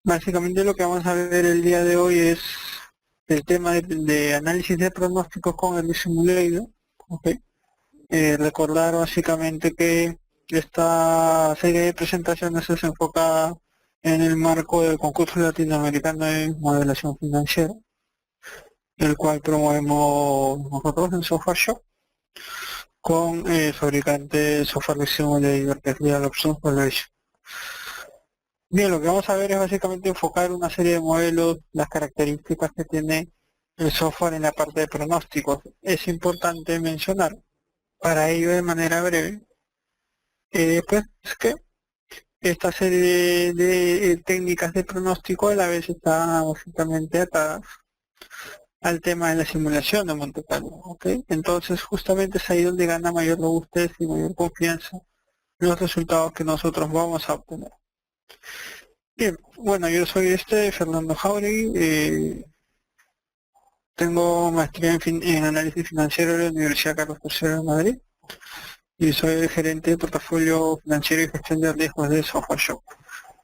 Básicamente lo que vamos a ver el día de hoy es el tema de análisis de pronósticos con el simulator. ¿Ok? Recordar básicamente que esta serie de presentaciones es enfocada en el marco del concurso latinoamericano de modelación financiera, el cual promovemos nosotros en Software Shop con fabricante de software de simulator que es Dialogsun Collaboration. Bien, lo que vamos a ver es básicamente enfocar una serie de modelos, las características que tiene el software en la parte de pronósticos. Es importante mencionar para ello de manera breve, pues que esta serie de técnicas de pronóstico a la vez está básicamente atadas al tema de la simulación de Monte Carlo, ¿ok? Entonces justamente es ahí donde gana mayor robustez y mayor confianza los resultados que nosotros vamos a obtener. Bien, bueno, yo soy Fernando Jauregui, tengo maestría en análisis financiero de la Universidad Carlos III de Madrid y soy el gerente de portafolio financiero y gestión de riesgos de Software Shop.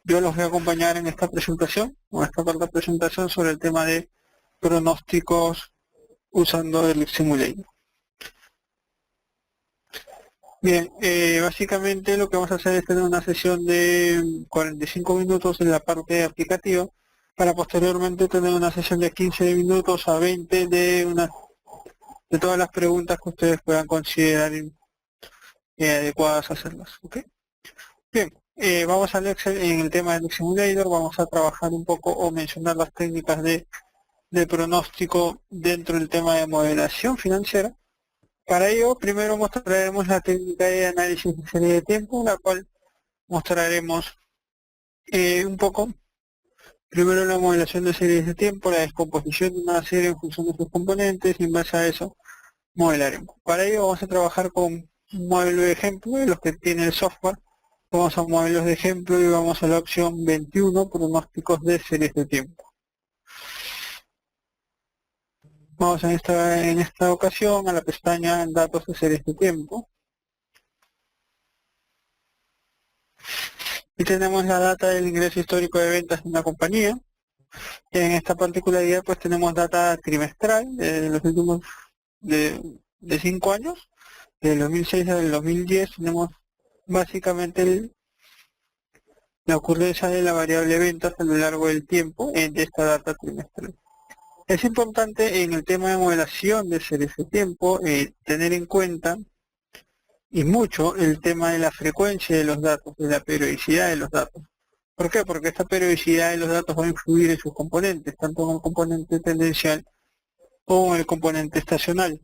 Yo los voy a acompañar en esta presentación, o esta corta presentación sobre el tema de pronósticos usando el simulator. Bien, básicamente lo que vamos a hacer es tener una sesión de 45 minutos en la parte aplicativa, para posteriormente tener una sesión de 15 minutos a 20 de todas las preguntas que ustedes puedan considerar adecuadas hacerlas. ¿Ok? Bien, vamos a ver en el tema del simulator, vamos a trabajar un poco o mencionar las técnicas de pronóstico dentro del tema de modelación financiera. Para ello, primero mostraremos la técnica de análisis de serie de tiempo, en la cual mostraremos un poco, primero la modelación de series de tiempo, la descomposición de una serie en función de sus componentes, y en base a eso modelaremos. Para ello vamos a trabajar con un modelo de ejemplo de los que tiene el software. Vamos a modelos de ejemplo y vamos a la opción 21, pronósticos de series de tiempo. Vamos en esta ocasión a la pestaña datos de series de tiempo. Y tenemos la data del ingreso histórico de ventas de una compañía. En esta particularidad pues tenemos data trimestral de los últimos de 5 años, del 2006 al 2010. Tenemos básicamente la ocurrencia de la variable ventas a lo largo del tiempo de esta data trimestral. Es importante en el tema de modelación de series de tiempo tener en cuenta y mucho el tema de la frecuencia de los datos, de la periodicidad de los datos. ¿Por qué? Porque esta periodicidad de los datos va a influir en sus componentes, tanto en el componente tendencial como en el componente estacional.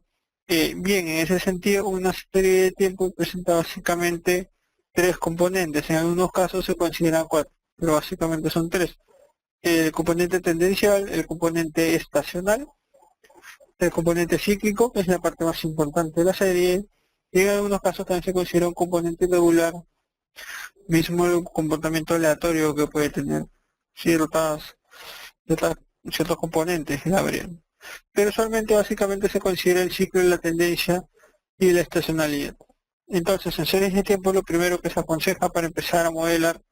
Bien, en ese sentido, una serie de tiempo presenta básicamente 3 componentes. En algunos casos se consideran 4, pero básicamente son 3. El componente tendencial, el componente estacional, el componente cíclico, que es la parte más importante de la serie, y en algunos casos también se considera un componente irregular, mismo el comportamiento aleatorio que puede tener ciertos componentes en la variable. Pero usualmente básicamente se considera el ciclo de la tendencia y la estacionalidad. Entonces, en series de tiempo lo primero que se aconseja para empezar a modelar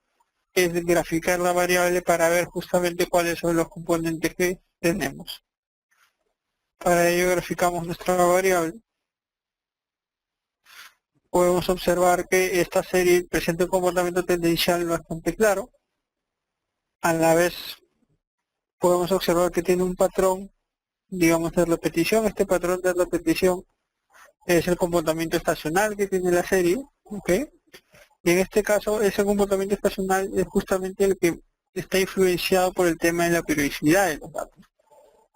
es graficar la variable para ver justamente cuáles son los componentes que tenemos. Para ello graficamos nuestra variable. Podemos observar que esta serie presenta un comportamiento tendencial bastante claro. A la vez podemos observar que tiene un patrón, digamos, de repetición. Este patrón de repetición es el comportamiento estacional que tiene la serie, ¿ok? Y en este caso, ese comportamiento estacional es justamente el que está influenciado por el tema de la periodicidad de los datos.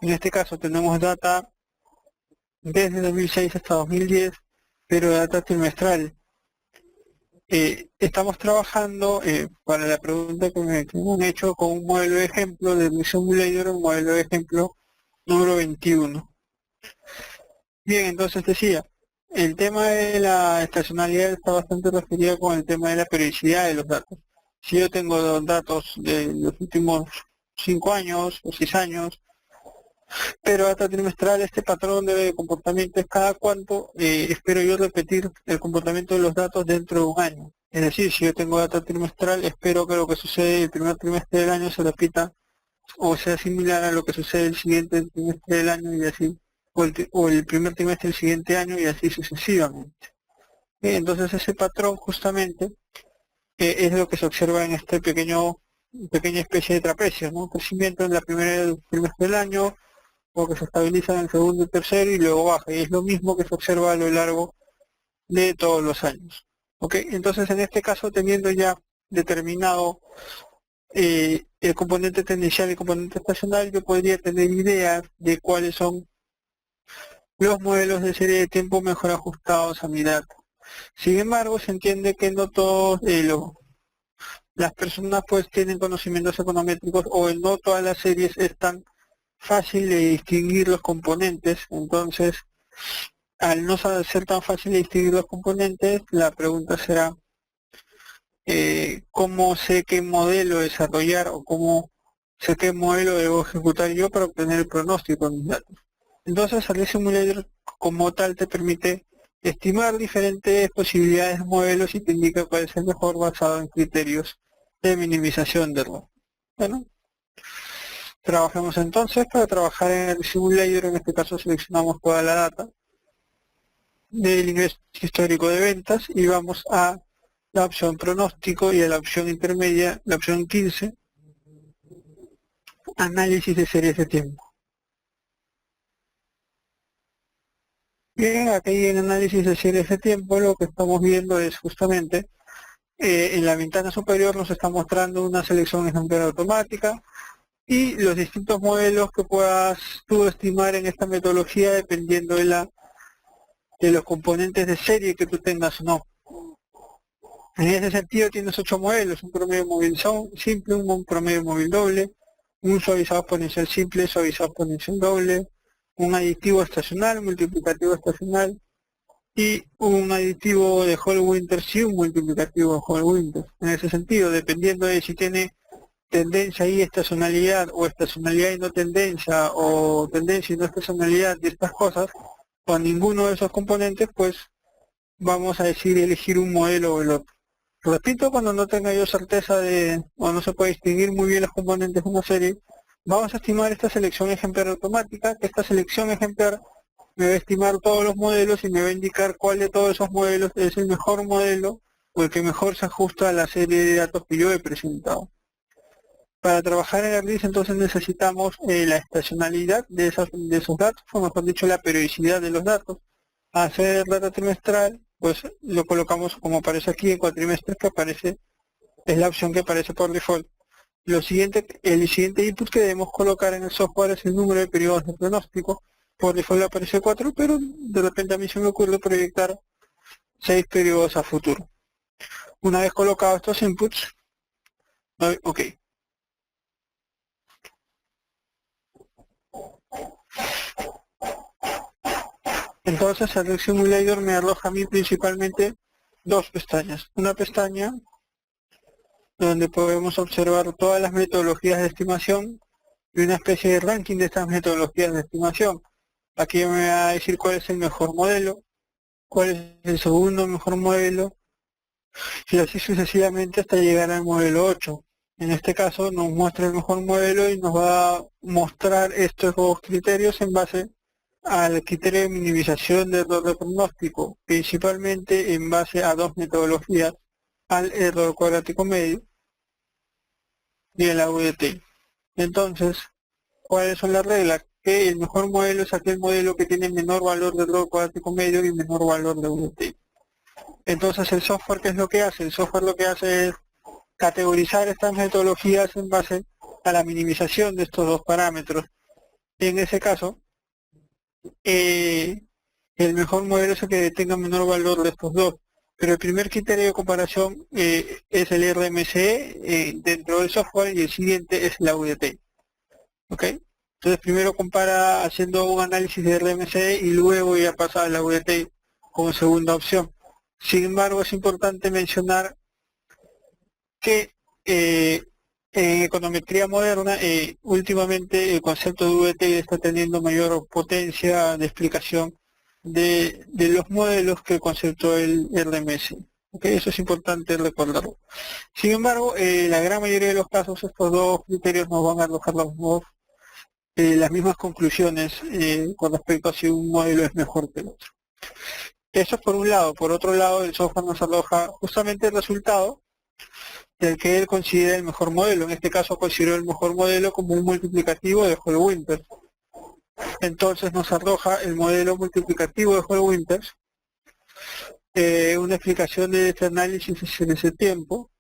En este caso tenemos data desde 2006 hasta 2010, pero data trimestral. Estamos trabajando para la pregunta que me han hecho con un modelo de ejemplo de mi simulator, un modelo de ejemplo número 21. Bien, entonces decía, el tema de la estacionalidad está bastante referido con el tema de la periodicidad de los datos. Si yo tengo datos de los últimos 5 años o 6 años, pero data trimestral, este patrón de comportamiento es cada cuánto espero yo repetir el comportamiento de los datos dentro de un año. Es decir, si yo tengo data trimestral, espero que lo que sucede el primer trimestre del año se repita o sea similar a lo que sucede el siguiente trimestre del año y así, o el primer trimestre del siguiente año y así sucesivamente. Entonces ese patrón justamente es lo que se observa en este pequeña especie de trapecio, ¿no? Crecimiento en la primera trimestre del año, o que se estabiliza en el segundo y tercero y luego baja, y es lo mismo que se observa a lo largo de todos los años. ¿Ok? Entonces en este caso, teniendo ya determinado el componente tendencial y el componente estacional, yo podría tener ideas de cuáles son los modelos de serie de tiempo mejor ajustados a mi data. Sin embargo, se entiende que no todos las personas pues tienen conocimientos econométricos o no todas las series es tan fácil de distinguir los componentes. Entonces, al no ser tan fácil de distinguir los componentes, la pregunta será cómo sé qué modelo desarrollar o cómo sé qué modelo debo ejecutar yo para obtener el pronóstico de mis datos. Entonces, el Simulator como tal te permite estimar diferentes posibilidades de modelos y te indica cuál es el mejor basado en criterios de minimización de error. Bueno, trabajemos entonces. Para trabajar en el Simulator, en este caso seleccionamos toda la data del ingreso histórico de ventas y vamos a la opción pronóstico y a la opción intermedia, la opción 15, análisis de series de tiempo. Bien, aquí en análisis de series de tiempo lo que estamos viendo es justamente en la ventana superior nos está mostrando una selección ejemplar automática y los distintos modelos que puedas tú estimar en esta metodología dependiendo de los componentes de serie que tú tengas o no. En ese sentido tienes 8 modelos, un promedio móvil simple, un promedio móvil doble, un suavizado exponencial simple, suavizado exponencial doble, un aditivo estacional, un multiplicativo estacional y un aditivo de Hall-Winters y un multiplicativo de Hall-Winters. En ese sentido, dependiendo de si tiene tendencia y estacionalidad o estacionalidad y no tendencia o tendencia y no estacionalidad de estas cosas, o ninguno de esos componentes, pues vamos a decir elegir un modelo o el otro. Repito, cuando no tenga yo certeza de, o no se puede distinguir muy bien los componentes de una serie, vamos a estimar esta selección ejemplar automática, que esta selección ejemplar me va a estimar todos los modelos y me va a indicar cuál de todos esos modelos es el mejor modelo o el que mejor se ajusta a la serie de datos que yo he presentado. Para trabajar en ArcGIS entonces necesitamos la estacionalidad de esos datos, o mejor dicho la periodicidad de los datos. Hacer data trimestral, pues lo colocamos como aparece aquí en cuatrimestres, que aparece, es la opción que aparece por default. El siguiente input que debemos colocar en el software es el número de periodos de pronóstico. Por default aparece 4, pero de repente a mí se me ocurre proyectar 6 periodos a futuro. Una vez colocados estos inputs, ok. Entonces el Simulator me arroja a mí principalmente dos pestañas. Una pestaña donde podemos observar todas las metodologías de estimación y una especie de ranking de estas metodologías de estimación. Aquí me va a decir cuál es el mejor modelo, cuál es el segundo mejor modelo, y así sucesivamente hasta llegar al modelo 8. En este caso nos muestra el mejor modelo y nos va a mostrar estos dos criterios en base al criterio de minimización de error de pronóstico, principalmente en base a dos metodologías, al error cuadrático medio y el AUDT. Entonces, ¿cuáles son las reglas? Que el mejor modelo es aquel modelo que tiene menor valor de error cuadrático medio y menor valor de AUDT. Entonces, el software, ¿qué es lo que hace? El software lo que hace es categorizar estas metodologías en base a la minimización de estos dos parámetros. En ese caso, el mejor modelo es el que tenga menor valor de estos dos. Pero el primer criterio de comparación es el RMSE dentro del software y el siguiente es la UDT. ¿Ok? Entonces primero compara haciendo un análisis de RMSE y luego ya pasa a la UDT como segunda opción. Sin embargo, es importante mencionar que en econometría moderna, últimamente el concepto de UDT está teniendo mayor potencia de explicación de los modelos que el concepto del RMS. ¿ok? Eso es importante recordarlo. Sin embargo, la gran mayoría de los casos estos dos criterios nos van a arrojar las mismas conclusiones con respecto a si un modelo es mejor que el otro. Eso es por un lado. Por otro lado, el software nos arroja justamente el resultado del que él considera el mejor modelo. En este caso consideró el mejor modelo como un multiplicativo de Hall-Winters. Entonces nos arroja el modelo multiplicativo de Hall-Winters, una explicación de este análisis en ese tiempo,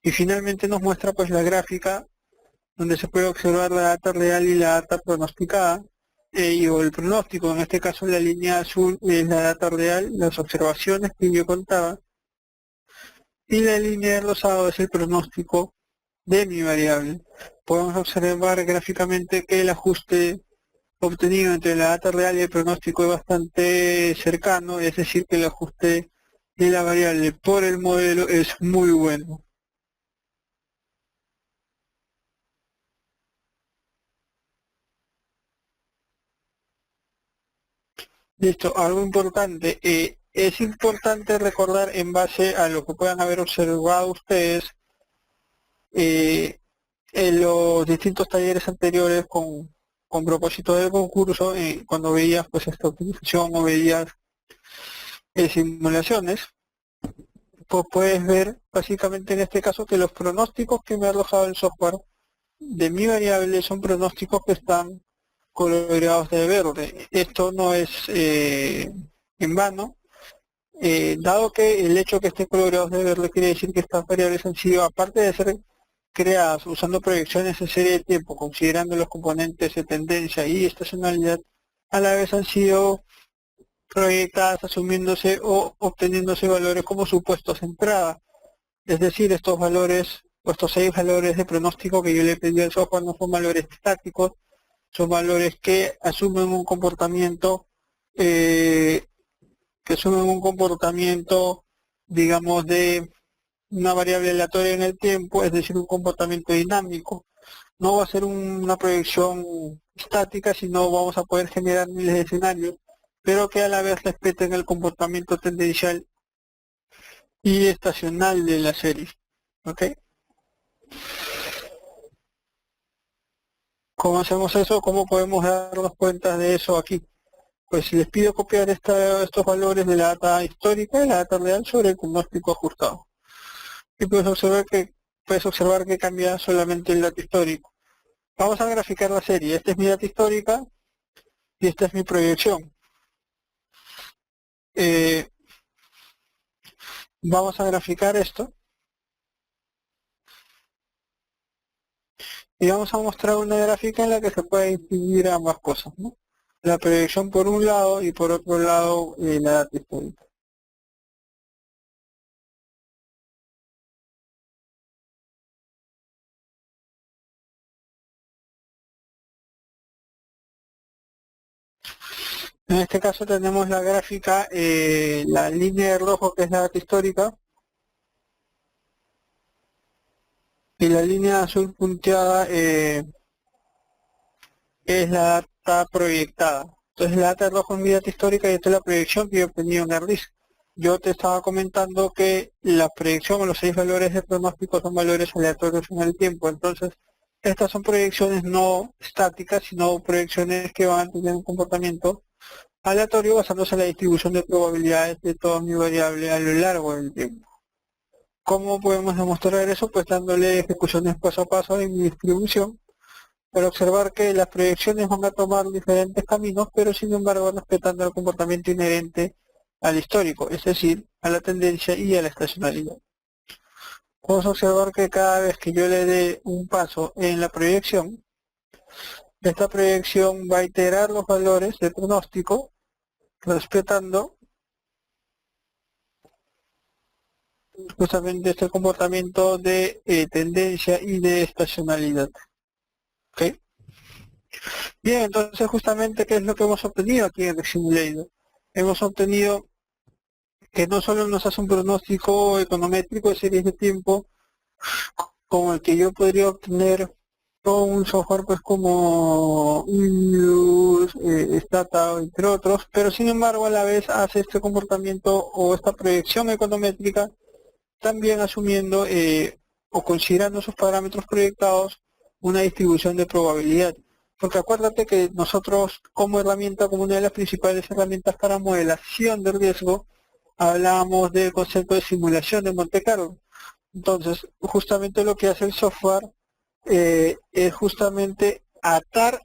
y finalmente nos muestra pues la gráfica donde se puede observar la data real y la data pronosticada, o el pronóstico. En este caso la línea azul es la data real, las observaciones que yo contaba, y la línea de rosado es el pronóstico de mi variable. Podemos observar gráficamente que el ajuste obtenido entre la data real y el pronóstico es bastante cercano, es decir, que el ajuste de la variable por el modelo es muy bueno. Listo, algo importante, es importante recordar en base a lo que puedan haber observado ustedes en los distintos talleres anteriores con propósito del concurso, cuando veías pues esta utilización o veías simulaciones, pues puedes ver básicamente en este caso que los pronósticos que me ha arrojado el software de mi variable son pronósticos que están coloreados de verde. Esto no es en vano, dado que el hecho que estén coloreados de verde quiere decir que estas variables han sido, aparte de ser creadas usando proyecciones en serie de tiempo, considerando los componentes de tendencia y estacionalidad, a la vez han sido proyectadas asumiéndose o obteniéndose valores como supuestos de entrada. Es decir, estos valores, o estos 6 valores de pronóstico que yo le pedí al software no son valores estáticos, son valores que asumen un comportamiento, digamos, de una variable aleatoria en el tiempo, es decir, un comportamiento dinámico. No va a ser una proyección estática, sino vamos a poder generar miles de escenarios, pero que a la vez respeten el comportamiento tendencial y estacional de la serie. ¿Ok? ¿Cómo hacemos eso? ¿Cómo podemos darnos cuenta de eso aquí? Pues les pido copiar estos valores de la data histórica y la data real sobre el pronóstico ajustado. Y puedes observar que cambia solamente el dato histórico. Vamos a graficar la serie. Esta es mi data histórica y esta es mi proyección. Vamos a graficar esto y vamos a mostrar una gráfica en la que se puede distinguir ambas cosas, ¿no? La proyección por un lado y por otro lado la data histórica. En este caso tenemos la gráfica, la línea de rojo que es la data histórica y la línea azul punteada es la data proyectada. Entonces la data de rojo es mi data histórica y esta es la proyección que yo he obtenido en AirDisk. Yo te estaba comentando que la proyección o los 6 valores de pronóstico son valores aleatorios en el tiempo. Entonces estas son proyecciones no estáticas, sino proyecciones que van a tener un comportamiento aleatorio basándose en la distribución de probabilidades de toda mi variable a lo largo del tiempo. ¿Cómo podemos demostrar eso? Pues dándole ejecuciones paso a paso en mi distribución para observar que las proyecciones van a tomar diferentes caminos, pero sin embargo respetando el comportamiento inherente al histórico, es decir, a la tendencia y a la estacionalidad. Vamos a observar que cada vez que yo le dé un paso en la proyección, esta proyección va a iterar los valores de pronóstico respetando justamente este comportamiento de tendencia y de estacionalidad. ¿Okay? Bien, entonces justamente ¿qué es lo que hemos obtenido aquí en el Simulator? Hemos obtenido que no solo nos hace un pronóstico econométrico de series de tiempo como el que yo podría obtener con un software pues como Windows, Stata, entre otros, pero sin embargo a la vez hace este comportamiento o esta proyección econométrica también asumiendo o considerando sus parámetros proyectados una distribución de probabilidad. Porque acuérdate que nosotros como herramienta, como una de las principales herramientas para modelación de riesgo, hablábamos del concepto de simulación de Monte Carlo. Entonces, justamente lo que hace el software es justamente atar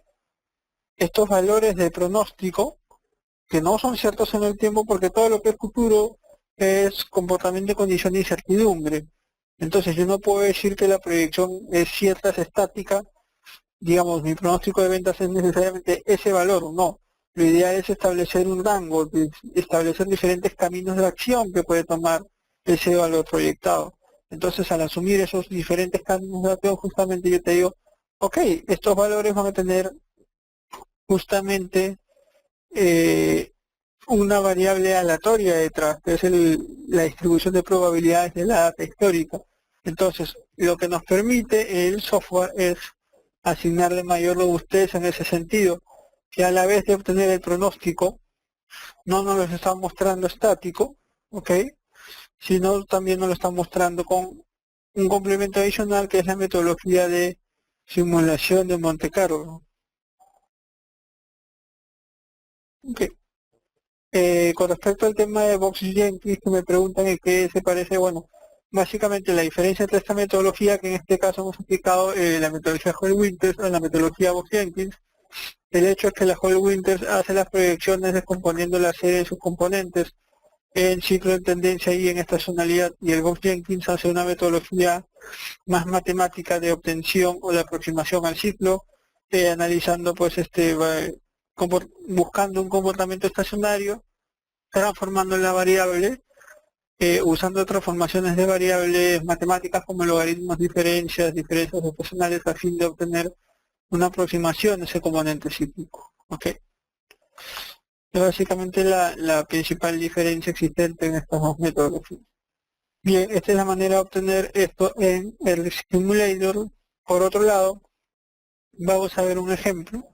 estos valores de pronóstico que no son ciertos en el tiempo, porque todo lo que es futuro es comportamiento de condición de incertidumbre. Entonces yo no puedo decir que la proyección es cierta, es estática, digamos, mi pronóstico de ventas es necesariamente ese valor, no. Lo ideal es establecer un rango, establecer diferentes caminos de acción que puede tomar ese valor proyectado. Entonces, al asumir esos diferentes caminos de acción, justamente yo te digo, ok, estos valores van a tener justamente una variable aleatoria detrás, que es la distribución de probabilidades de la data histórica. Entonces, lo que nos permite el software es asignarle mayor robustez en ese sentido, que a la vez de obtener el pronóstico, no nos lo está mostrando estático, ¿ok? Sino también nos lo está mostrando con un complemento adicional que es la metodología de simulación de Monte Carlo. Okay. Con respecto al tema de Box Jenkins, que me preguntan en qué se parece, bueno, básicamente la diferencia entre esta metodología, que en este caso hemos aplicado la metodología Hall Winters a la metodología Box Jenkins, el hecho es que la Hall Winters hace las proyecciones descomponiendo la serie de sus componentes en ciclo de tendencia y en estacionalidad, y el Box Jenkins hace una metodología más matemática de obtención o de aproximación al ciclo, analizando pues buscando un comportamiento estacionario, transformando la variable, usando transformaciones de variables matemáticas como logaritmos, diferencias estacionales a fin de obtener una aproximación de ese componente cíclico. ¿Okay? Es básicamente la principal diferencia existente en estas dos metodologías. Bien, esta es la manera de obtener esto en el simulator. Por otro lado, vamos a ver un ejemplo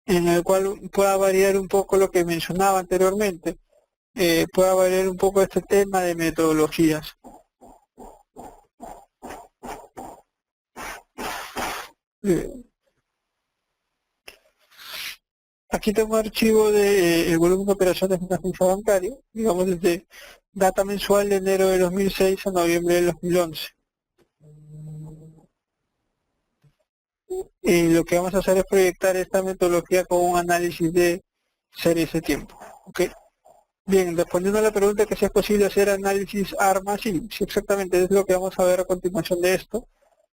en el cual pueda variar un poco lo que mencionaba anteriormente, pueda variar un poco este tema de metodologías. Aquí tengo un archivo de el volumen de operaciones de una ficha bancaria, digamos desde data mensual de enero de 2006 a noviembre del 2011. Y lo que vamos a hacer es proyectar esta metodología con un análisis de series de tiempo. ¿Okay? Bien, respondiendo a la pregunta que si es posible hacer análisis ARMA, sí, exactamente, es lo que vamos a ver a continuación de esto.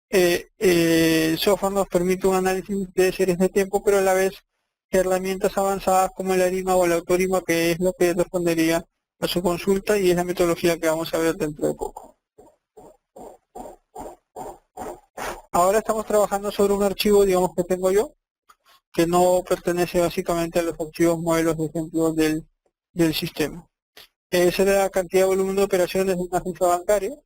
El software nos permite un análisis de series de tiempo, pero a la vez herramientas avanzadas como el ARIMA o el AutoRIMA, que es lo que respondería a su consulta y es la metodología que vamos a ver dentro de poco. Ahora estamos trabajando sobre un archivo, digamos, que tengo yo, que no pertenece básicamente a los archivos modelos de ejemplo del sistema. Esa es la cantidad de volumen de operaciones de una ficha bancaria.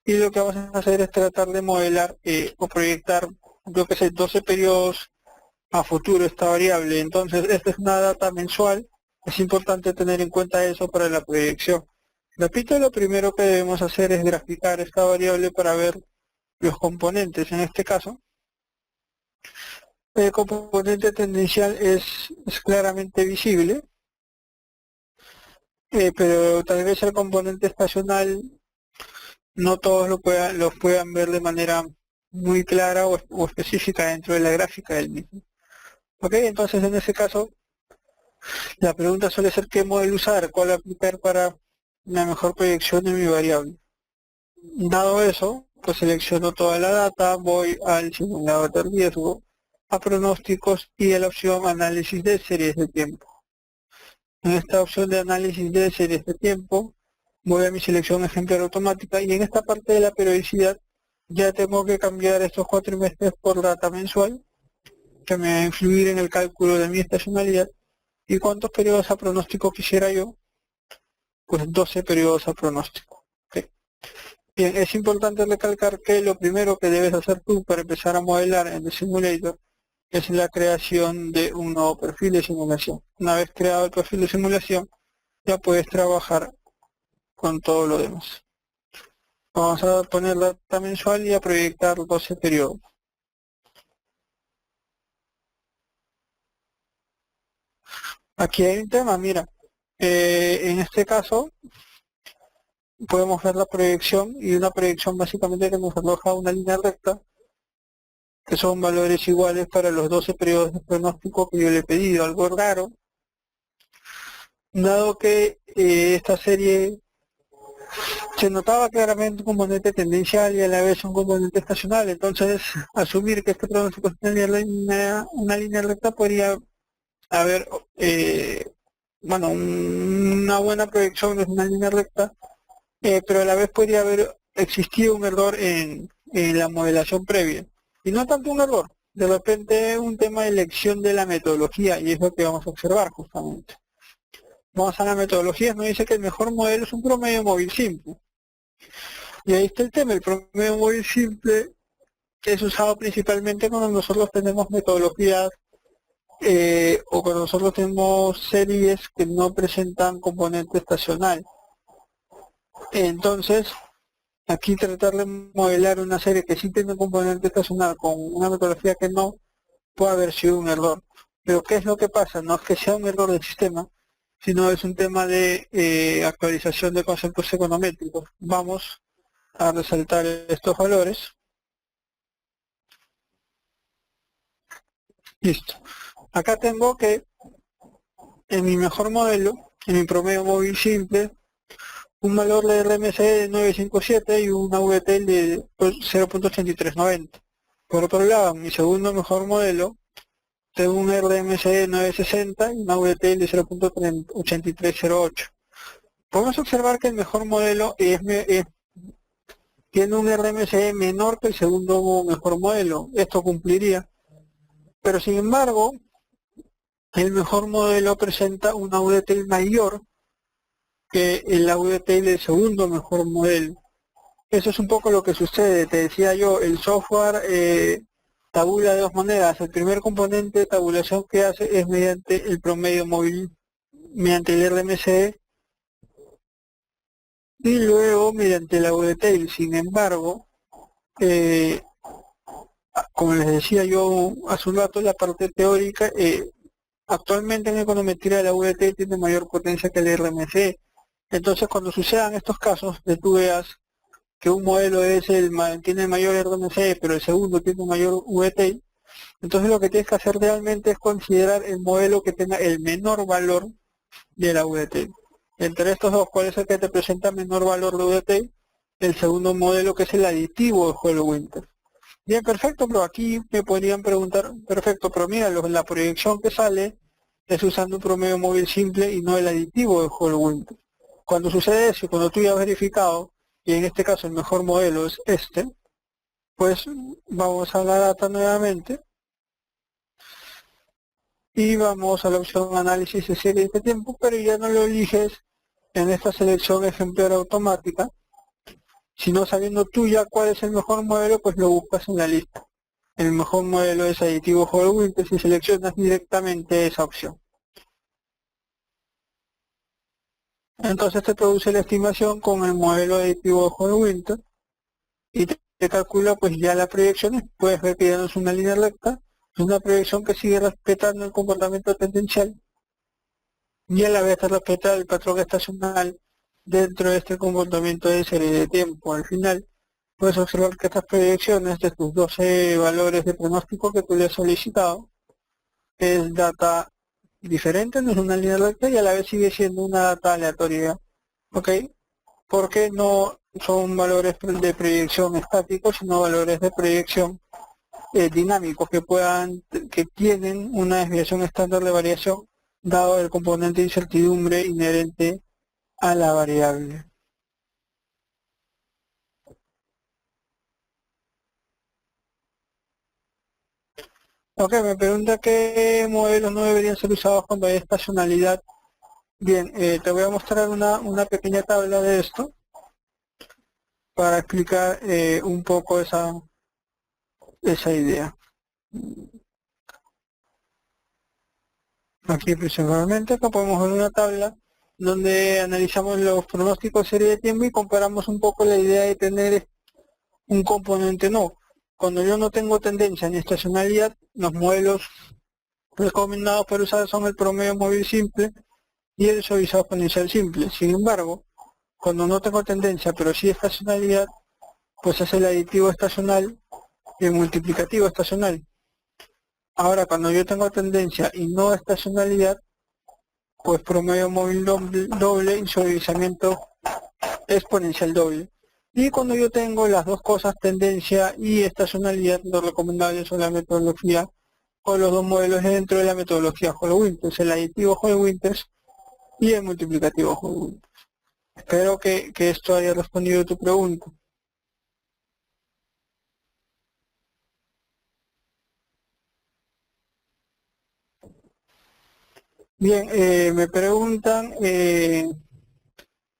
Y lo que vamos a hacer es tratar de modelar o proyectar, yo que sé, 12 periodos a futuro esta variable. Entonces, esta es una data mensual. Es importante tener en cuenta eso para la proyección. Repito, lo primero que debemos hacer es graficar esta variable para ver los componentes. En este caso, el componente tendencial es claramente visible, pero tal vez el componente estacional no todos lo puedan ver de manera muy clara o específica dentro de la gráfica del mismo. Ok, entonces en ese caso, la pregunta suele ser qué modelo usar, cuál aplicar para la mejor proyección de mi variable. Dado eso, pues selecciono toda la data, voy al simulador de riesgo, a pronósticos y a la opción análisis de series de tiempo. En esta opción de análisis de series de tiempo, voy a mi selección ejemplar automática y en esta parte de la periodicidad ya tengo que cambiar estos cuatrimestres por data mensual, que me va a influir en el cálculo de mi estacionalidad. ¿Y cuántos periodos a pronóstico quisiera yo? Pues 12 periodos a pronóstico. ¿Okay? Bien, es importante recalcar que lo primero que debes hacer tú para empezar a modelar en el simulator es la creación de un nuevo perfil de simulación. Una vez creado el perfil de simulación, ya puedes trabajar con todo lo demás. Vamos a poner data mensual y a proyectar 12 periodos. Aquí hay un tema, mira, en este caso podemos ver la proyección y una proyección básicamente que nos arroja una línea recta que son valores iguales para los 12 periodos de pronóstico que yo le he pedido. Algo raro, dado que esta serie se notaba claramente un componente tendencial y a la vez un componente estacional, entonces asumir que este pronóstico tenía una línea recta podría haber, bueno, una buena proyección de una línea recta, pero a la vez podría haber existido un error en la modelación previa. Y no tanto un error, de repente un tema de elección de la metodología, y es lo que vamos a observar justamente. Vamos a la metodología, nos dice que el mejor modelo es un promedio móvil simple. Y ahí está el tema, el promedio móvil simple es usado principalmente cuando nosotros tenemos metodologías o cuando nosotros tenemos series que no presentan componente estacional. Entonces, aquí tratar de modelar una serie que sí tiene un componente estacional con una metodología que no, puede haber sido un error. Pero ¿qué es lo que pasa? No es que sea un error del sistema, sino es un tema de actualización de conceptos econométricos. Vamos a resaltar estos valores. Listo. Acá tengo que en mi mejor modelo, en mi promedio móvil simple, un valor de RMC de 957 y una VTL de 0.8390. Por otro lado, en mi segundo mejor modelo, tengo un RMC de 960 y una VTL de 0.8308. Podemos observar que el mejor modelo tiene un RMC menor que el segundo mejor modelo. Esto cumpliría. Pero sin embargo, el mejor modelo presenta una VTL mayor que la VTL del segundo mejor modelo. Eso es un poco lo que sucede. Te decía yo, el software tabula de dos maneras. El primer componente de tabulación que hace es mediante el promedio móvil, mediante el RMC, y luego mediante la VTL. Sin embargo, como les decía yo hace un rato, la parte teórica, actualmente en econometría la VTL tiene mayor potencia que el RMC. Entonces, cuando sucedan estos casos, de tú veas que un modelo tiene mayor RMC, pero el segundo tiene mayor VTL, entonces lo que tienes que hacer realmente es considerar el modelo que tenga el menor valor de la VTL. Entre estos dos, ¿cuál es el que te presenta menor valor de VTL? El segundo modelo, que es el aditivo de Hall-Winter. Bien, perfecto, pero aquí me podrían preguntar, perfecto, pero mira, la proyección que sale es usando un promedio móvil simple y no el aditivo de Hall-Winter. Cuando sucede eso, cuando tú ya has verificado, y en este caso el mejor modelo es este, pues vamos a la data nuevamente y vamos a la opción análisis de serie de tiempo, pero ya no lo eliges en esta selección ejemplar automática, sino sabiendo tú ya cuál es el mejor modelo, pues lo buscas en la lista. El mejor modelo es aditivo Hall-Winter y seleccionas directamente esa opción. Entonces te produce la estimación con el modelo aditivo Hall-Winter y te calcula pues ya las proyecciones. Puedes ver que ya no es una línea recta, es una proyección que sigue respetando el comportamiento tendencial y a la vez respeta el patrón estacional dentro de este comportamiento de serie de tiempo. Al final puedes observar que estas proyecciones de tus 12 valores de pronóstico que tú le has solicitado es data diferente, no es una línea recta y a la vez sigue siendo una data aleatoria, ¿ok? Porque no son valores de proyección estáticos, sino valores de proyección dinámicos que tienen una desviación estándar de variación dado el componente de incertidumbre inherente a la variable. Ok, me pregunta qué modelos no deberían ser usados cuando hay estacionalidad. Bien, te voy a mostrar una pequeña tabla de esto para explicar un poco esa idea. Aquí principalmente acá podemos ver una tabla donde analizamos los pronósticos de serie de tiempo y comparamos un poco la idea de tener un componente no. Cuando yo no tengo tendencia ni estacionalidad, los modelos recomendados para usar son el promedio móvil simple y el suavizado exponencial simple. Sin embargo, cuando no tengo tendencia pero sí estacionalidad, pues es el aditivo estacional y el multiplicativo estacional. Ahora, cuando yo tengo tendencia y no estacionalidad, pues promedio móvil doble y suavizamiento exponencial doble. Y cuando yo tengo las dos cosas, tendencia y estacionalidad, lo recomendable son la metodología o los dos modelos dentro de la metodología Hall-Winters, el aditivo Hall-Winters y el multiplicativo Hall-Winters. Espero que esto haya respondido a tu pregunta. Bien, me preguntan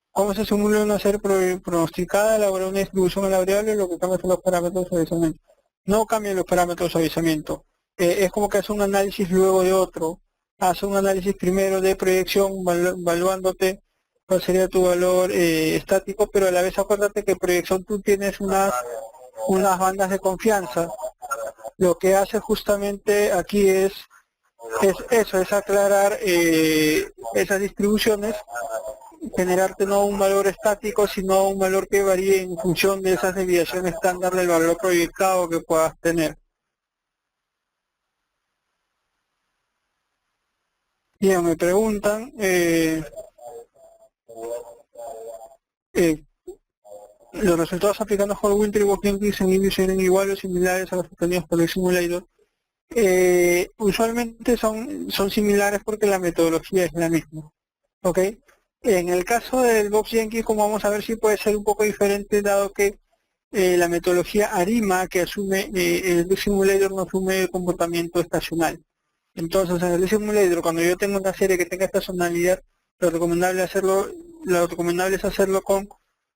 cómo se simula una serie pronosticada, elaborar una distribución en la variable, lo que cambia son los parámetros de suavizamiento. No cambian los parámetros de suavizamiento. Es como que hace un análisis luego de otro. Hace un análisis primero de proyección, evaluándote cuál sería tu valor estático, pero a la vez acuérdate que en proyección tú tienes unas bandas de confianza. Lo que hace justamente aquí es eso, es aclarar esas distribuciones, generarte no un valor estático, sino un valor que varíe en función de esas desviaciones estándar del valor proyectado que puedas tener. Bien, me preguntan los resultados aplicando Hall-Winter y Walk-Jenkins en Ibis eran iguales o similares a los obtenidos por el simulator. Usualmente son similares porque la metodología es la misma. ¿Ok? En el caso del Box Jenkins, como vamos a ver, sí puede ser un poco diferente, dado que la metodología ARIMA que asume el Simulator no asume el comportamiento estacional. Entonces, en el Simulator, cuando yo tengo una serie que tenga estacionalidad, lo recomendable es hacerlo con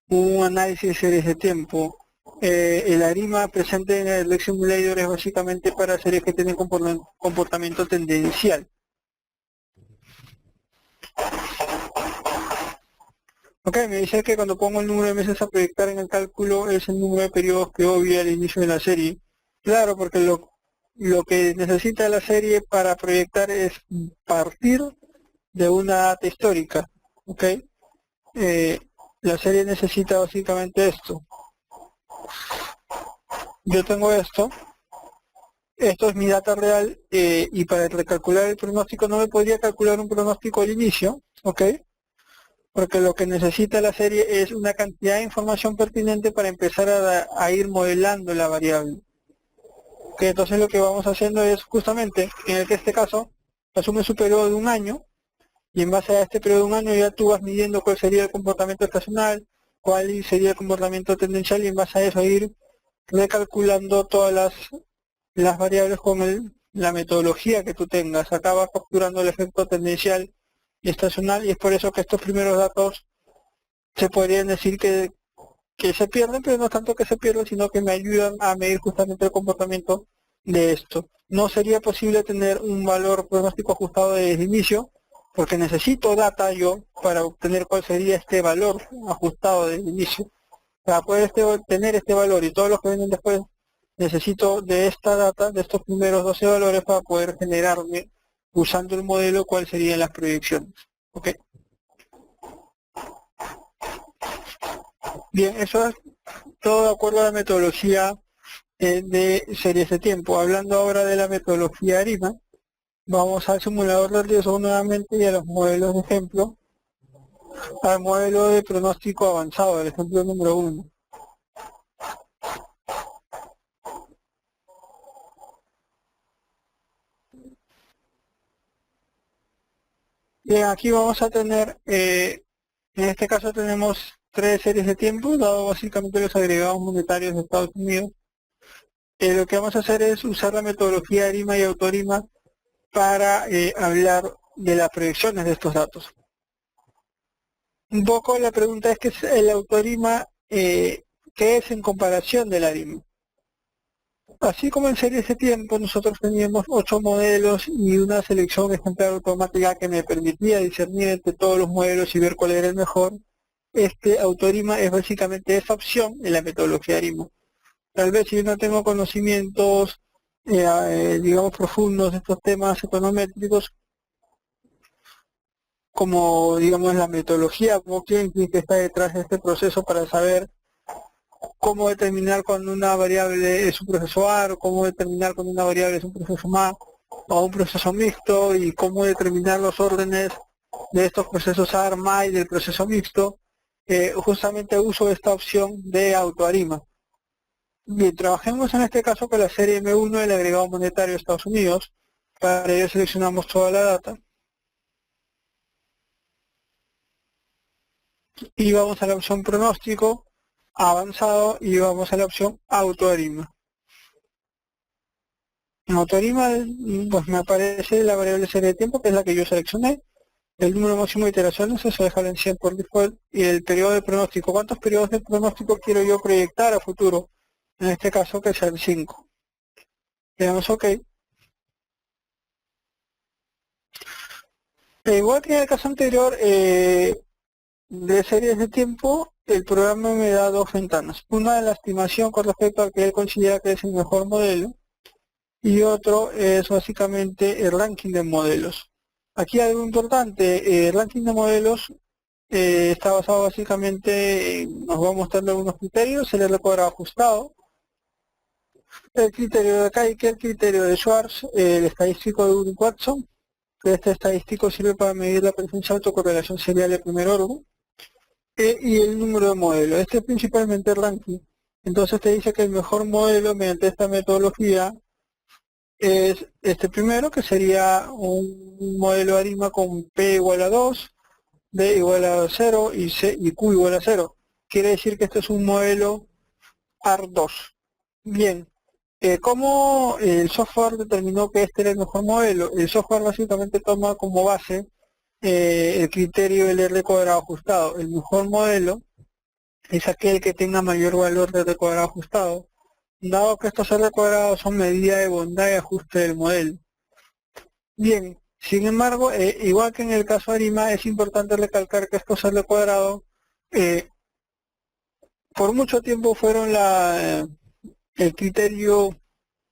un análisis de series de tiempo. El ARIMA presente en el Simulator es básicamente para series que tienen comportamiento tendencial. Ok, me dice que cuando pongo el número de meses a proyectar en el cálculo es el número de periodos que obvia al inicio de la serie. Claro, porque lo que necesita la serie para proyectar es partir de una data histórica. Ok, la serie necesita básicamente esto. Yo tengo esto es mi data real y para recalcular el pronóstico no me podría calcular un pronóstico al inicio, ¿ok? Porque lo que necesita la serie es una cantidad de información pertinente para empezar a ir modelando la variable. Que entonces lo que vamos haciendo es justamente, en este caso, asume su periodo de un año, y en base a este periodo de un año ya tú vas midiendo cuál sería el comportamiento estacional, cuál sería el comportamiento tendencial, y en base a eso ir recalculando todas las variables con la metodología que tú tengas. Acá vas capturando el efecto tendencial y estacional, y es por eso que estos primeros datos se podrían decir que se pierden, pero no tanto que se pierden, sino que me ayudan a medir justamente el comportamiento de esto. No sería posible tener un valor pronóstico ajustado desde el inicio, porque necesito data yo para obtener cuál sería este valor ajustado desde el inicio. Para poder tener este valor y todos los que vienen después, necesito de esta data, de estos primeros 12 valores, para poder generarme, usando el modelo, cuáles serían las proyecciones. ¿Ok? Bien, eso es todo de acuerdo a la metodología de series de tiempo. Hablando ahora de la metodología ARIMA, vamos al simulador de riesgo nuevamente y a los modelos de ejemplo, al modelo de pronóstico avanzado, el ejemplo número 1. Bien, aquí vamos a tener, en este caso tenemos 3 series de tiempo, dado básicamente los agregados monetarios de Estados Unidos. Lo que vamos a hacer es usar la metodología ARIMA y AutoRIMA para hablar de las proyecciones de estos datos. Un poco la pregunta es que el AutoRIMA que es en comparación del ARIMA. Así como en serie ese tiempo nosotros teníamos 8 modelos y una selección ejemplar automática que me permitía discernir entre todos los modelos y ver cuál era el mejor, este AutoArima es básicamente esa opción en la metodología ARIMA. Tal vez si yo no tengo conocimientos, digamos, profundos de estos temas econométricos, como, digamos, la metodología blockchain que está detrás de este proceso para saber cómo determinar cuando una variable es un proceso AR, cómo determinar cuando una variable es un proceso MA o un proceso mixto, y cómo determinar los órdenes de estos procesos AR, MA y del proceso mixto. Justamente uso esta opción de AutoArima. Bien, trabajemos en este caso con la serie M1 del agregado monetario de Estados Unidos. Para ello seleccionamos toda la data y vamos a la opción pronóstico avanzado y vamos a la opción AutoArima. En AutoArima pues me aparece la variable serie de tiempo, que es la que yo seleccioné. El número máximo de iteraciones, eso déjalo en 100 por default. Y el periodo de pronóstico, ¿cuántos periodos de pronóstico quiero yo proyectar a futuro? En este caso que sea el 5. Le damos OK. Igual que en el caso anterior, de series de tiempo, el programa me da dos ventanas. Una de la estimación con respecto al que él considera que es el mejor modelo, y otro es básicamente el ranking de modelos. Aquí algo importante, el ranking de modelos está basado básicamente, nos va mostrando algunos criterios: el R cuadrado ajustado, el criterio de Kaike, el criterio de Schwartz, el estadístico de Urey-Watson, que este estadístico sirve para medir la presencia de autocorrelación serial de primer orden, y el número de modelos. Este es principalmente el ranking. Entonces te dice que el mejor modelo mediante esta metodología es este primero, que sería un modelo ARIMA con P igual a 2, D igual a 0 y Q igual a 0. Quiere decir que este es un modelo AR2. Bien, ¿cómo el software determinó que este era el mejor modelo? El software básicamente toma como base el criterio del R cuadrado ajustado. El mejor modelo es aquel que tenga mayor valor de R cuadrado ajustado, dado que estos R cuadrados son medida de bondad y ajuste del modelo. Bien, sin embargo, igual que en el caso ARIMA, es importante recalcar que estos R cuadrados por mucho tiempo fueron el criterio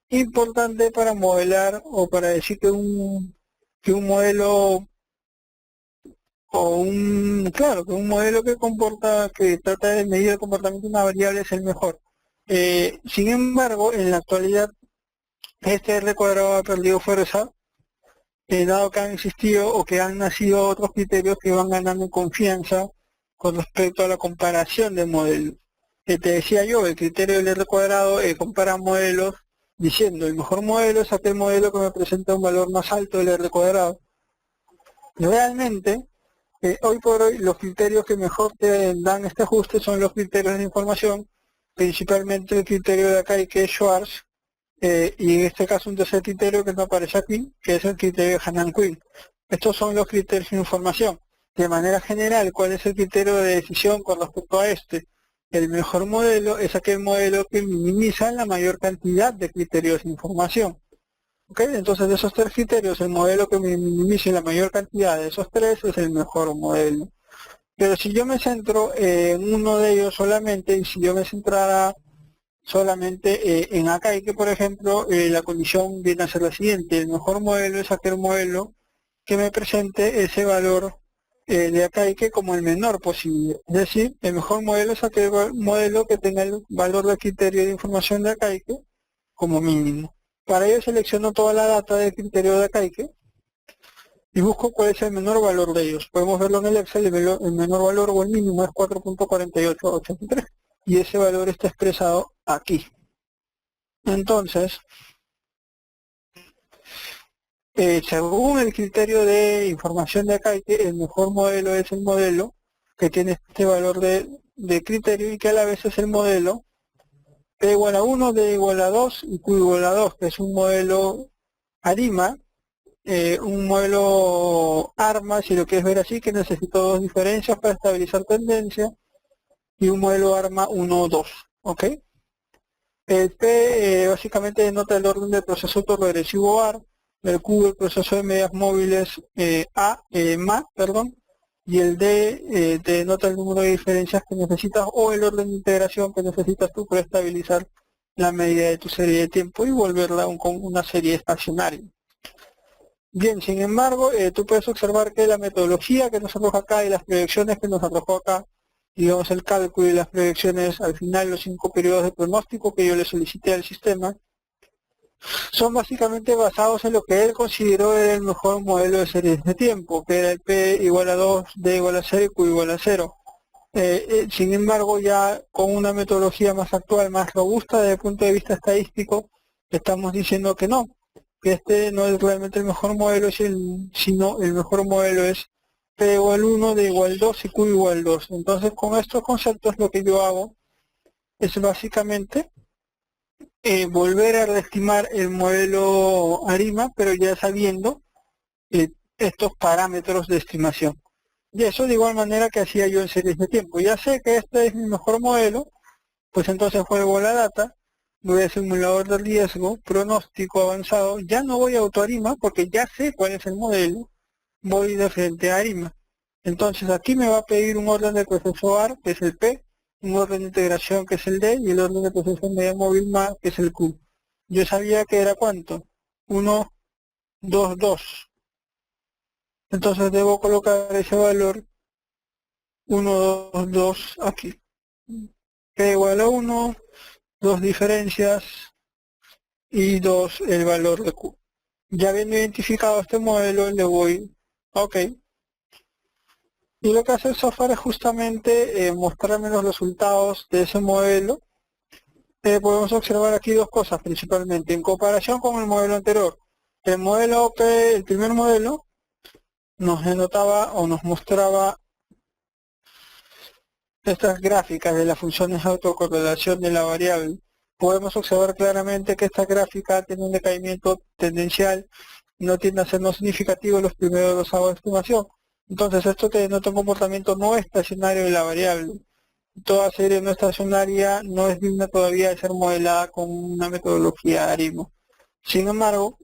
importante para modelar o para decir que un modelo claro, que un modelo que trata de medir el comportamiento de una variable es el mejor. Sin embargo, en la actualidad, este R cuadrado ha perdido fuerza, dado que han existido o que han nacido otros criterios que van ganando confianza con respecto a la comparación de modelos. Te decía yo, el criterio del R cuadrado compara modelos diciendo: el mejor modelo es aquel modelo que me presenta un valor más alto del R cuadrado. Realmente, hoy por hoy, los criterios que mejor te dan este ajuste son los criterios de información, principalmente el criterio de acá, que es Schwartz, y en este caso un tercer criterio que no aparece aquí, que es el criterio de Hannan-Quinn. Estos son los criterios de información. De manera general, ¿cuál es el criterio de decisión con respecto a este? El mejor modelo es aquel modelo que minimiza la mayor cantidad de criterios de información. ¿Ok? Entonces, de esos tres criterios, el modelo que minimice la mayor cantidad de esos tres es el mejor modelo. Pero si yo me centro en uno de ellos solamente, y si yo me centrara solamente en Akaike, por ejemplo, la condición viene a ser la siguiente: el mejor modelo es aquel modelo que me presente ese valor de Akaike como el menor posible. Es decir, el mejor modelo es aquel modelo que tenga el valor de criterio de información de Akaike como mínimo. Para ello selecciono toda la data del criterio de Akaike y busco cuál es el menor valor de ellos. Podemos verlo en el Excel, el menor valor o el mínimo es 4.4883 y ese valor está expresado aquí. Entonces, según el criterio de información de Akaike, el mejor modelo es el modelo que tiene este valor de criterio y que a la vez es el modelo P igual a 1, D igual a 2 y Q igual a 2, que es un modelo ARIMA, un modelo ARMA, si lo quieres ver así, que necesita dos diferencias para estabilizar tendencia, y un modelo ARMA 1 o 2. ¿ok? El P básicamente denota el orden del proceso autoregresivo AR, el Q el proceso de medias móviles MA, perdón, y el D te denota el número de diferencias que necesitas o el orden de integración que necesitas tú para estabilizar la medida de tu serie de tiempo y volverla con una serie estacionaria. Bien, sin embargo, tú puedes observar que la metodología que nos arroja acá y las proyecciones que nos arrojó acá, digamos el cálculo y las proyecciones al final, los 5 periodos de pronóstico que yo le solicité al sistema, son básicamente basados en lo que él consideró era el mejor modelo de series de tiempo, que era el P igual a 2, D igual a 0 y Q igual a 0. Sin embargo, ya con una metodología más actual, más robusta desde el punto de vista estadístico, estamos diciendo que no, que este no es realmente el mejor modelo, sino el mejor modelo es P igual 1, D igual 2 y Q igual 2. Entonces, con estos conceptos lo que yo hago es básicamente volver a reestimar el modelo ARIMA, pero ya sabiendo estos parámetros de estimación. Y eso de igual manera que hacía yo en series de tiempo. Ya sé que este es mi mejor modelo, pues entonces juego la data, voy a simulador de riesgo, pronóstico avanzado, ya no voy a AutoArima porque ya sé cuál es el modelo, voy de frente a ARIMA. Entonces aquí me va a pedir un orden de proceso AR, que es el P, un orden de integración que es el D y el orden de proceso media móvil MA, que es el Q. Yo sabía que era ¿cuánto? 1, 2, 2. Entonces debo colocar ese valor 1, 2, 2 aquí. P igual a 1, 2 diferencias y 2 el valor de Q. Ya habiendo identificado este modelo, le voy a OK. Y lo que hace el software es justamente mostrarme los resultados de ese modelo. Podemos observar aquí dos cosas principalmente. En comparación con el modelo anterior, el modelo P, el primer modelo, nos denotaba o nos mostraba estas gráficas de las funciones de autocorrelación de la variable. Podemos observar claramente que esta gráfica tiene un decaimiento tendencial, no tiende a ser no significativo en los primeros dos de estimación. Entonces esto te denota un comportamiento no estacionario de la variable. Toda serie no estacionaria no es digna todavía de ser modelada con una metodología ARIMA. Sin embargo,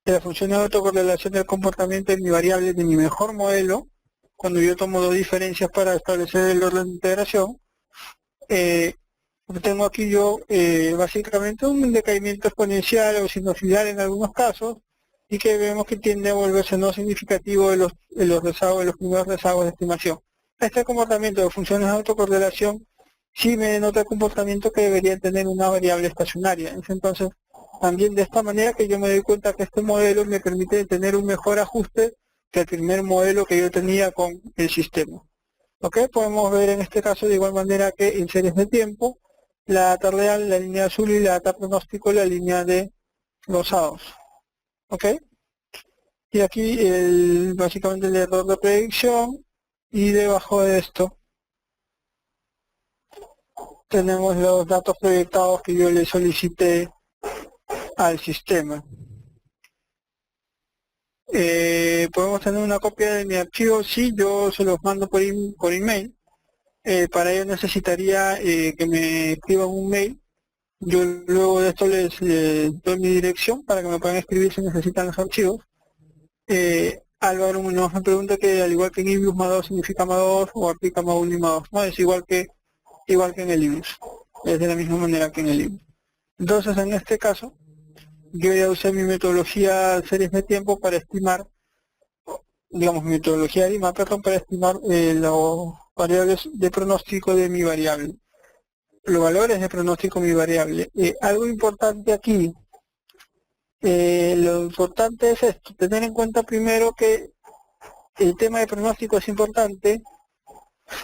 la función de autocorrelación del comportamiento de mi variable de mi mejor modelo, cuando yo tomo dos diferencias para establecer el orden de integración, tengo aquí yo básicamente un decaimiento exponencial o sinusoidal en algunos casos, y que vemos que tiende a volverse no significativo de los rezagos, de los primeros rezagos de estimación. Este comportamiento de funciones de autocorrelación sí me denota el comportamiento que debería tener una variable estacionaria. Entonces, también de esta manera que yo me doy cuenta que este modelo me permite tener un mejor ajuste que el primer modelo que yo tenía con el sistema. ¿Ok? Podemos ver en este caso de igual manera que en series de tiempo, la data real, la línea azul, y la data pronóstico, la línea de rosados. ¿Ok? Y aquí básicamente el error de predicción, y debajo de esto tenemos los datos proyectados que yo le solicité al sistema. Podemos tener una copia de mi archivo, sí, yo se los mando por email. Para ello necesitaría que me escriban un mail. Yo luego de esto les doy mi dirección para que me puedan escribir si necesitan los archivos. Álvaro nos me pregunta que al igual que en Ibius MA2 significa MA2 o aplica MA1 y MA2. No, es igual que en el Ibius. Es de la misma manera que en el Ibius. Entonces en este caso, yo ya usé mi metodología series de tiempo para estimar, digamos mi metodología de IMA, perdón, para estimar los variables de pronóstico de mi variable. Los valores de pronóstico de mi variable. Algo importante aquí, lo importante es esto, tener en cuenta primero que el tema de pronóstico es importante.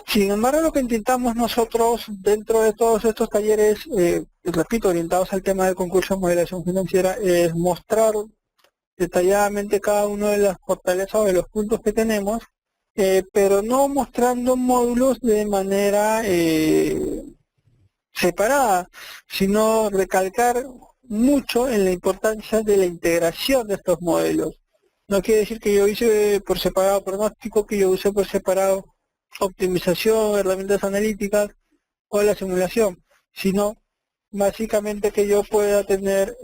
Sin embargo, lo que intentamos nosotros dentro de todos estos talleres, repito, orientados al tema del concurso de modelación financiera, es mostrar detalladamente cada uno de las fortalezas o de los puntos que tenemos, pero no mostrando módulos de manera separada, sino recalcar mucho en la importancia de la integración de estos modelos. No quiere decir que yo hice por separado pronóstico, que yo use por separado optimización, herramientas analíticas. o la simulación, sino básicamente que yo pueda tener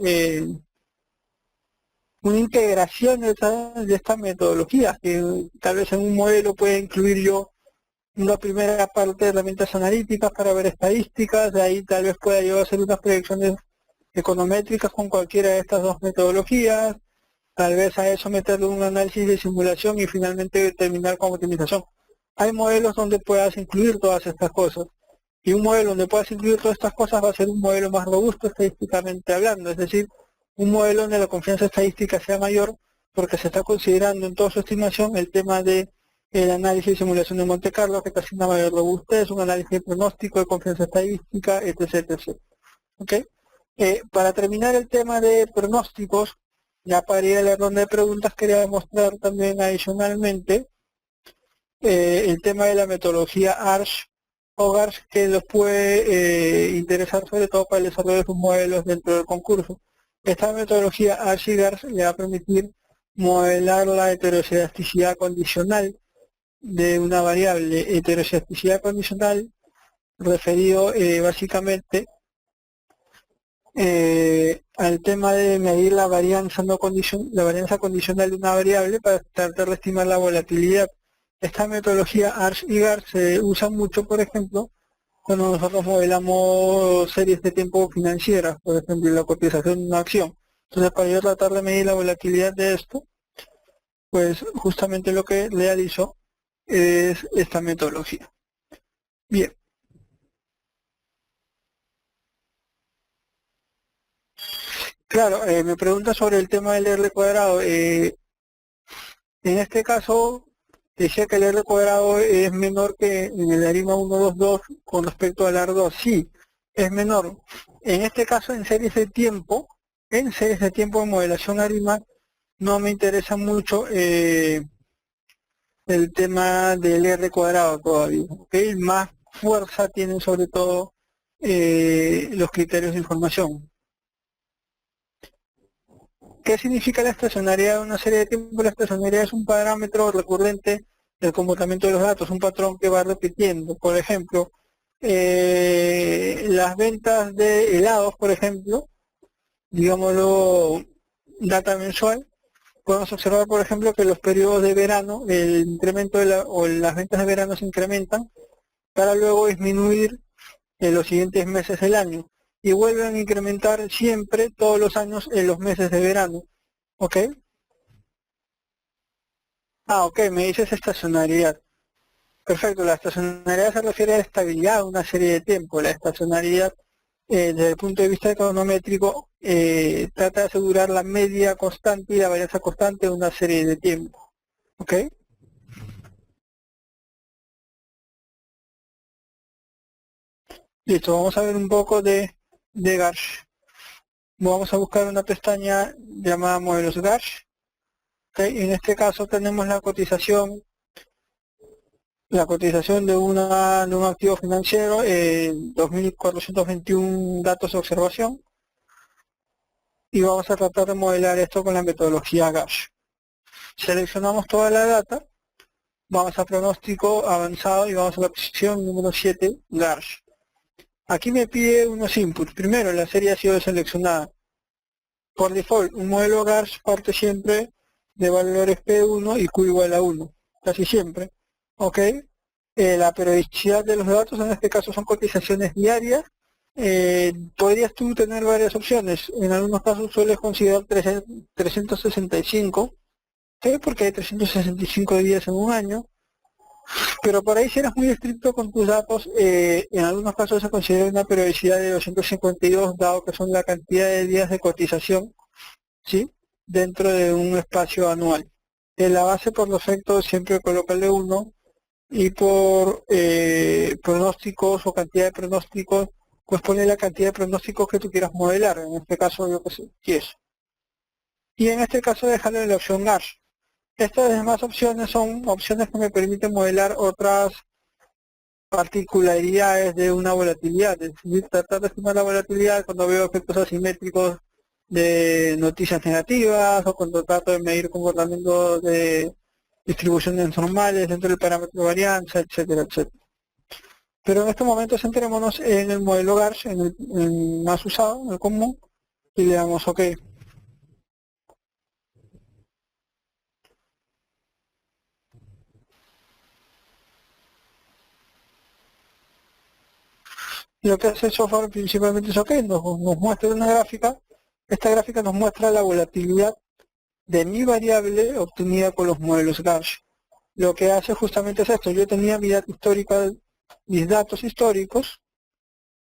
una integración de esta metodología, que tal vez en un modelo pueda incluir yo una primera parte de herramientas analíticas para ver estadísticas, de ahí tal vez pueda yo hacer unas proyecciones econométricas con cualquiera de estas dos metodologías, tal vez a eso meterle un análisis de simulación y finalmente terminar con optimización. Hay modelos donde puedas incluir todas estas cosas, y un modelo donde puedas incluir todas estas cosas va a ser un modelo más robusto estadísticamente hablando, es decir, un modelo donde la confianza estadística sea mayor porque se está considerando en toda su estimación el tema de el análisis y simulación de Monte Carlo, que casi una mayor robustez, un análisis de pronóstico, de confianza estadística, etc. etc. ¿Okay? Para terminar el tema de pronósticos, ya para ir a la ronda de preguntas, quería mostrar también adicionalmente el tema de la metodología ARCH o GARCH, que los puede interesar sobre todo para el desarrollo de sus modelos dentro del concurso. Esta metodología ARCH y GARCH le va a permitir modelar la heterocedasticidad condicional de una variable. Heterocedasticidad condicional referido básicamente al tema de medir la varianza condicional de una variable para tratar de estimar la volatilidad. Esta metodología ARCH y GARCH se usa mucho, por ejemplo, cuando nosotros modelamos series de tiempo financieras, por ejemplo, la cotización de una acción. Entonces, para yo tratar de medir la volatilidad de esto, pues justamente lo que realizo es esta metodología. Bien. Claro, me pregunta sobre el tema del R cuadrado. En este caso, decía que el R cuadrado es menor que en el ARIMA 122 con respecto al R2. Sí, es menor. En este caso, en series de tiempo de modelación ARIMA, no me interesa mucho el tema del R cuadrado todavía. ¿Okay? Más fuerza tienen sobre todo los criterios de información. ¿Qué significa la estacionariedad de una serie de tiempo? La estacionariedad es un parámetro recurrente del comportamiento de los datos, un patrón que va repitiendo. Por ejemplo, las ventas de helados, por ejemplo, digámoslo, data mensual, podemos observar, por ejemplo, que los periodos de verano, el incremento o las ventas de verano se incrementan para luego disminuir en los siguientes meses del año y vuelven a incrementar siempre todos los años en los meses de verano. ¿Ok? Ok, me dices estacionalidad. Perfecto, la estacionalidad se refiere a la estabilidad de una serie de tiempo. La estacionalidad, desde el punto de vista econométrico, trata de asegurar la media constante y la varianza constante de una serie de tiempo. ¿Ok? Listo, vamos a ver un poco de GARCH. Vamos a buscar una pestaña llamada modelos GARCH. ¿Okay? En este caso tenemos la cotización de un activo financiero, 2.421 datos de observación, y vamos a tratar de modelar esto con la metodología GARCH. Seleccionamos toda la data, vamos a pronóstico avanzado y vamos a la posición número 7, GARCH. Aquí me pide unos inputs. Primero, la serie ha sido seleccionada. Por default, un modelo GARCH parte siempre de valores P1 y Q igual a 1, casi siempre. ¿Ok? La periodicidad de los datos, en este caso son cotizaciones diarias. Podrías tú tener varias opciones. En algunos casos sueles considerar 365, ¿sí? Porque hay 365 días en un año. Pero por ahí si eres muy estricto con tus datos, en algunos casos se considera una periodicidad de 252, dado que son la cantidad de días de cotización, ¿sí? Dentro de un espacio anual. En la base, por defecto, siempre colócale 1, y por pronósticos o cantidad de pronósticos, pues pone la cantidad de pronósticos que tú quieras modelar, en este caso yo que sé, 10. Y en este caso dejarle la opción GARCH. Estas demás opciones son opciones que me permiten modelar otras particularidades de una volatilidad, es decir, tratar de estimar la volatilidad cuando veo efectos asimétricos de noticias negativas o cuando trato de medir comportamiento de distribuciones normales dentro del parámetro de varianza, etcétera, etcétera. Pero en este momento centrémonos en el modelo GARCH, en el más usado, en el común, y le damos OK. Lo que hace el software principalmente es OK, nos muestra una gráfica. Esta gráfica nos muestra la volatilidad de mi variable obtenida con los modelos GARCH. Lo que hace justamente es esto. Yo tenía mi data histórica, mis datos históricos.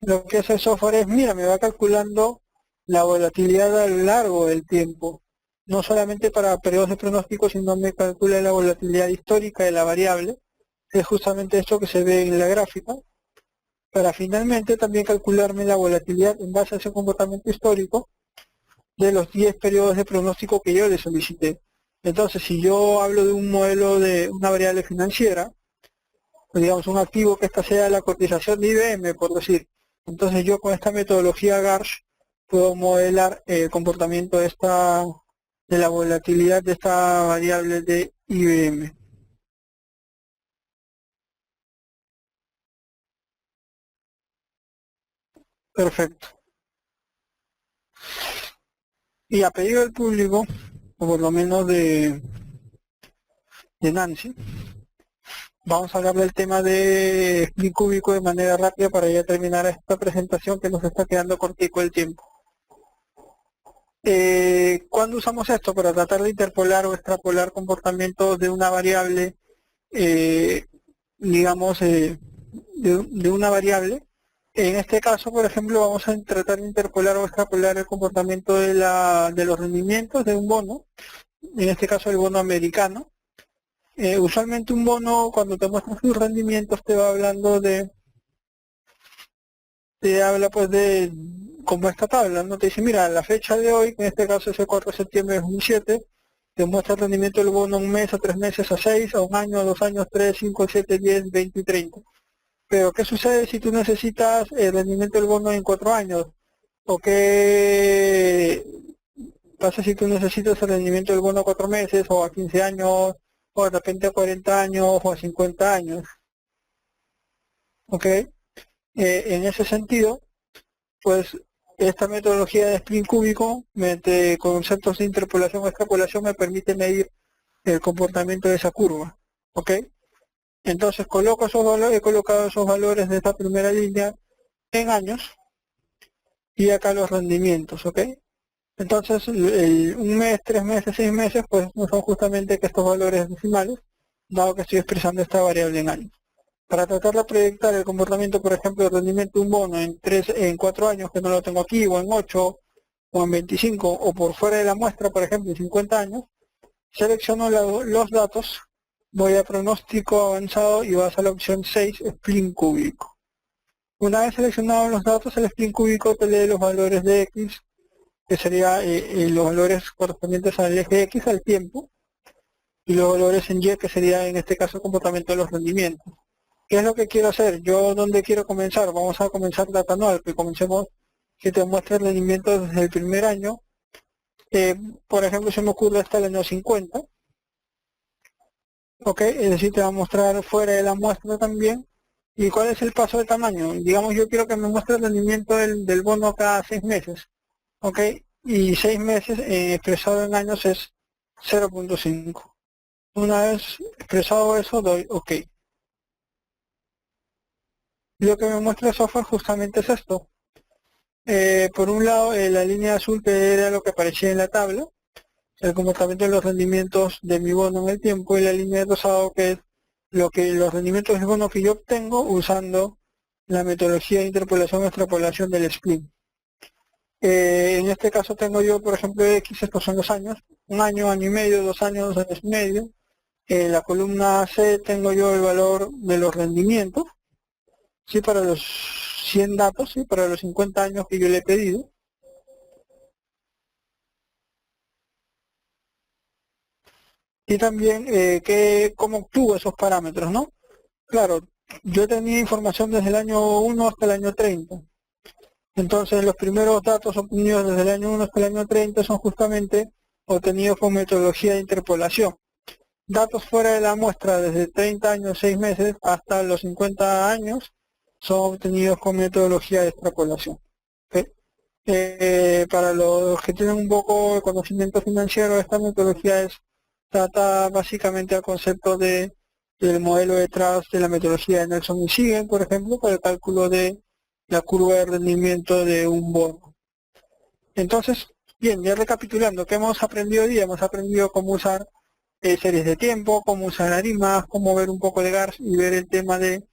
Lo que hace el software es, mira, me va calculando la volatilidad a lo largo del tiempo. No solamente para periodos de pronóstico, sino me calcula la volatilidad histórica de la variable. Es justamente esto que se ve en la gráfica. Para finalmente también calcularme la volatilidad en base a ese comportamiento histórico de los 10 periodos de pronóstico que yo le solicité. Entonces, si yo hablo de un modelo de una variable financiera, pues digamos un activo que esta sea la cotización de IBM, por decir, entonces yo con esta metodología GARCH puedo modelar el comportamiento de la volatilidad de esta variable de IBM. Perfecto. Y a pedido del público, o por lo menos de Nancy, vamos a hablar del tema de spin cúbico de manera rápida para ya terminar esta presentación que nos está quedando cortico el tiempo. ¿Cuándo usamos esto? Para tratar de interpolar o extrapolar comportamientos de una variable, digamos, de una variable. En este caso, por ejemplo, vamos a tratar de interpolar o extrapolar el comportamiento de los rendimientos de un bono, en este caso el bono americano. Usualmente un bono, cuando te muestra sus rendimientos, te va hablando te habla pues de como esta tabla, ¿no? Te dice, mira, la fecha de hoy, que en este caso es el 4 de septiembre de 2007, te muestra el rendimiento del bono a un mes, a 3 meses, a 6, a un año, a 2 años, 3, 5, 7, 10, 20 y 30. Pero, ¿qué sucede si tú necesitas el rendimiento del bono en 4 años? ¿O qué pasa si tú necesitas el rendimiento del bono a 4 meses, o a 15 años, o de repente a 40 años, o a 50 años? ¿Ok? En ese sentido, pues esta metodología de spin cúbico, mediante conceptos de interpolación o extrapolación, me permite medir el comportamiento de esa curva. ¿Ok? Entonces coloco esos valores, he colocado esos valores de esta primera línea en años y acá los rendimientos. ¿Ok? Entonces un mes, 3 meses, 6 meses, pues no son justamente que estos valores decimales, dado que estoy expresando esta variable en años. Para tratar de proyectar el comportamiento, por ejemplo, del rendimiento de un bono en 4 años, que no lo tengo aquí, o en 8, o en 25, o por fuera de la muestra, por ejemplo, en 50 años, selecciono los datos, voy a pronóstico avanzado y vas a la opción 6, spin cúbico. Una vez seleccionados los datos, el spin cúbico te lee los valores de X, que sería los valores correspondientes al eje X, al tiempo, y los valores en Y, que sería en este caso el comportamiento de los rendimientos. ¿Qué es lo que quiero hacer? ¿Yo dónde quiero comenzar? Vamos a comenzar data anual, que comencemos, que te muestre el rendimiento desde el primer año. Por ejemplo, se me ocurre hasta el año 50. Ok, es decir, te va a mostrar fuera de la muestra también. ¿Y cuál es el paso de tamaño? Digamos, yo quiero que me muestre el rendimiento del bono cada 6 meses. Ok, y 6 meses expresado en años es 0.5. Una vez expresado eso, doy OK. Lo que me muestra el software justamente es esto. Por un lado, la línea azul, que era lo que aparecía en la tabla, el comportamiento de los rendimientos de mi bono en el tiempo, y la línea de rosado, que es los rendimientos del bono que yo obtengo usando la metodología de interpolación y extrapolación del split. En este caso tengo yo, por ejemplo, X, estos son los años, un año, año y medio, 2 años, 2 años y medio. En la columna C tengo yo el valor de los rendimientos, sí, para los 100 datos, sí, para los 50 años que yo le he pedido. Y también cómo obtuvo esos parámetros, ¿no? Claro, yo tenía información desde el año 1 hasta el año 30. Entonces los primeros datos obtenidos desde el año 1 hasta el año 30 son justamente obtenidos con metodología de interpolación. Datos fuera de la muestra desde 30 años, 6 meses, hasta los 50 años, son obtenidos con metodología de extrapolación. ¿Ok? Para los que tienen un poco de conocimiento financiero, esta metodología trata básicamente el concepto del modelo detrás de la metodología de Nelson y Siegel, por ejemplo, para el cálculo de la curva de rendimiento de un bono. Entonces, bien, ya recapitulando, ¿qué hemos aprendido hoy día? Hemos aprendido cómo usar series de tiempo, cómo usar arimas, cómo ver un poco de GARS y ver el tema de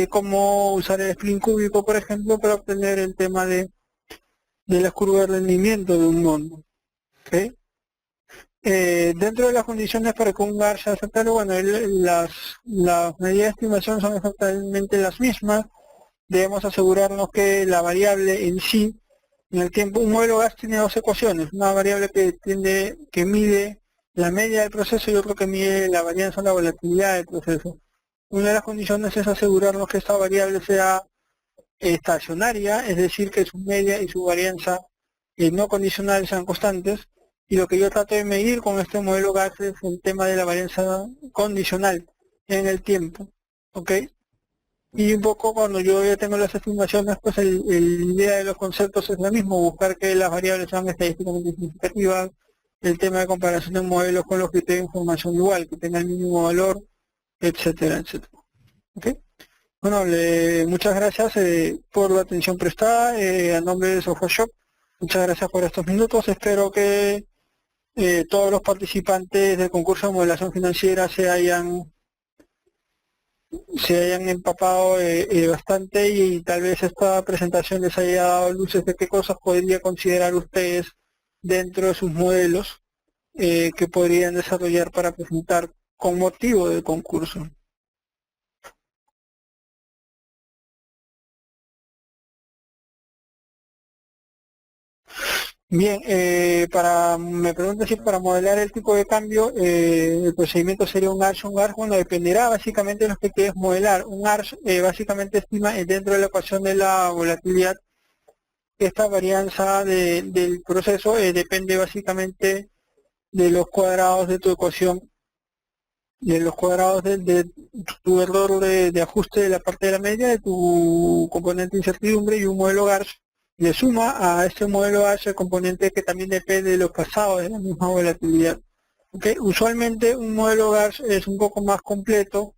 cómo usar el spin cúbico, por ejemplo, para obtener el tema de la curva de rendimiento de un bono. ¿Okay? Dentro de las condiciones para que un GAR sea aceptable, bueno, las medidas de estimación son exactamente las mismas. Debemos asegurarnos que la variable en sí, en el tiempo, un modelo GAS tiene dos ecuaciones, una variable que mide la media del proceso y otro que mide la varianza o la volatilidad del proceso. Una de las condiciones es asegurarnos que esta variable sea estacionaria, es decir, que su media y su varianza no condicional sean constantes, y lo que yo trato de medir con este modelo GAS es el tema de la varianza condicional en el tiempo, ¿ok? Y un poco cuando yo ya tengo las estimaciones, pues la idea de los conceptos es la misma, buscar que las variables sean estadísticamente significativas, el tema de comparación de modelos con los que tengan información igual, que tengan el mismo valor, etcétera, etcétera. ¿Ok? Bueno, muchas gracias por la atención prestada a nombre de Software Shop. Muchas gracias por estos minutos. Espero que todos los participantes del concurso de modelación financiera se hayan empapado bastante y tal vez esta presentación les haya dado luces de qué cosas podría considerar ustedes dentro de sus modelos que podrían desarrollar para presentar con motivo del concurso. Bien, me pregunto si para modelar el tipo de cambio el procedimiento sería un ARS. Bueno, dependerá básicamente de lo que quieres modelar. Un ARS básicamente estima dentro de la ecuación de la volatilidad esta varianza del proceso depende básicamente de los cuadrados de tu ecuación, de los cuadrados de tu error de ajuste de la parte de la media de tu componente de incertidumbre, y un modelo GARS le suma a este modelo GARS el componente que también depende de los pasados de la misma volatilidad. ¿Okay? Usualmente un modelo GARS es un poco más completo,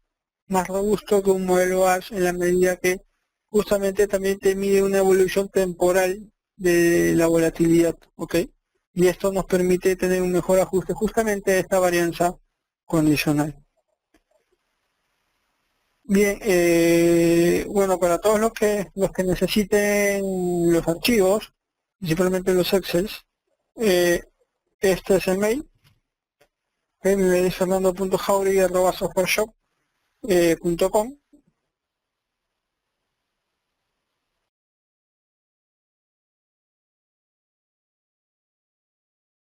más robusto que un modelo GARS en la medida que justamente también te mide una evolución temporal de la volatilidad, ¿ok? Y esto nos permite tener un mejor ajuste justamente a esta varianza condicional. Bien, bueno, para todos los que necesiten los archivos, principalmente los Excel, este es el mail, mi mail es fernando.jauregui@softwareshop.com.